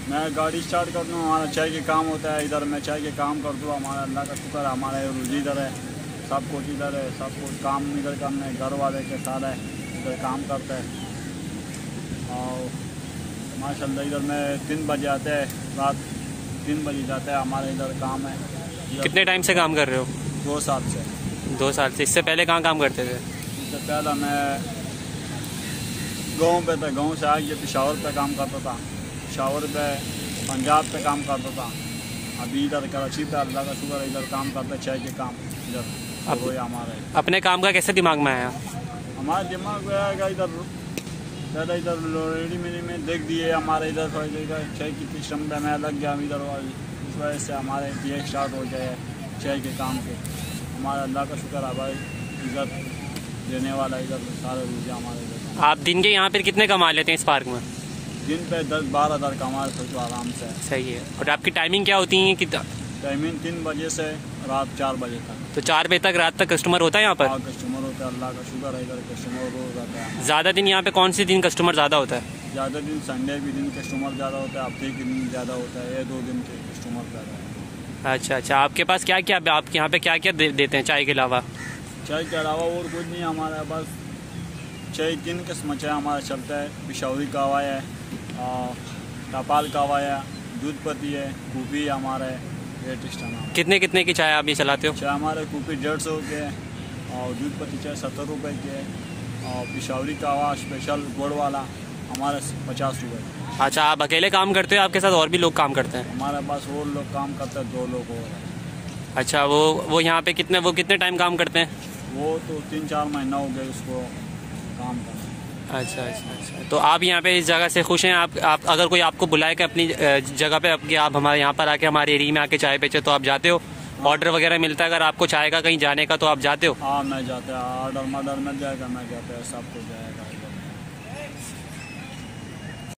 मैं गाड़ी स्टार्ट कर दूँ, हमारा चाय के काम होता है इधर, मैं चाय के काम कर दूँ। हमारा अल्लाह का शुक्र है, हमारा रोजी इधर है, सब कुछ इधर है, सब कुछ काम इधर करना है, घर वाले के साथ है, इधर काम करता है। और माशाल्लाह इधर में 3 बजे आते हैं, रात 3 बजे जाते हैं, हमारे इधर काम है। कितने टाइम से काम कर रहे हो? 2 साल से। 2 साल से। इससे पहले कहाँ काम करते थे? इससे पहले मैं गाँव पे था, गाँव से आके पेशावर पे काम करता था, पेशावर पे पंजाब पे काम करता था। अभी इधर कराची पे अल्लाह का शुक्र है इधर काम करता है, चाय के काम इधर हो हमारे। अपने काम का कैसे दिमाग में आया? हमारे दिमाग में आएगा इधर ज़्यादा इधर रेडी मेरी में देख दिए हमारे इधर चाय की सिस्टम पे मैं लग गया इधर, इस वजह से हमारे ये स्टार्ट हो गए चाय के काम के। हमारा अल्लाह का शुक्र है भाई, इज्जत देने वाला इधर सारे रूझे हमारे इधर। आप दिन के यहाँ पर कितने कमा लेते हैं इस पार्क में? दिन पे 10-12 हज़ार कमा सकते हो आराम से। सही है। और आपकी टाइमिंग क्या होती है? कितना टाइमिंग 3 बजे से रात 4 बजे तक। तो 4 बजे तक रात तक कस्टमर होता है यहाँ पर? हाँ, कस्टमर होता है, अल्लाह का शुक्र है इधर कस्टमर रोज आता है। ज़्यादा दिन यहाँ पे कौन से दिन कस्टमर ज़्यादा होता है? ज़्यादा दिन संडे भी दिन कस्टमर ज़्यादा होता है, हफ्ते के दिन ज़्यादा होता है, ये 2 दिन के कस्टमर ज़्यादा है। अच्छा अच्छा। आपके पास क्या क्या, आप यहाँ पे क्या क्या देते हैं चाय के अलावा? चाय के अलावा और कुछ नहीं हमारे पास। चाय 3 किस्म चाय हमारा चलता है, पिशावरी कहवा है, टापाल कहवा है, दूध पत्ती है, कूपी हमारा है, ये टिस्टन है। कितने कितने की चाय आप ये चलाते हो? चाय हमारे कूपी 150 के, और दूध पत्ती चाय 70 रुपये के, और पिशावरी कहवा स्पेशल गुड़ वाला हमारे 50 रुपये। अच्छा, आप अकेले काम करते हो, आपके साथ और भी लोग काम करते हैं? हमारे पास और लोग काम करते हैं, 2 लोग और हैं। अच्छा, वो यहाँ पे कितने टाइम काम करते हैं? वो तो 3-4 महीना हो गए उसको काम करना। अच्छा अच्छा अच्छा। तो आप यहाँ पे इस जगह से खुश हैं? आप अगर कोई आपको बुलाए कि अपनी जगह पे कि आप हमारे यहाँ पर आके हमारे एरिया में आके चाय बेचे, तो आप जाते हो? ऑर्डर वगैरह मिलता है अगर आपको चाय का कहीं जाने का, तो आप जाते हो? हाँ, मैं जाता है, ऑर्डर मर्डर मिल जाएगा, मैं जाता है, सब कुछ जाएगा।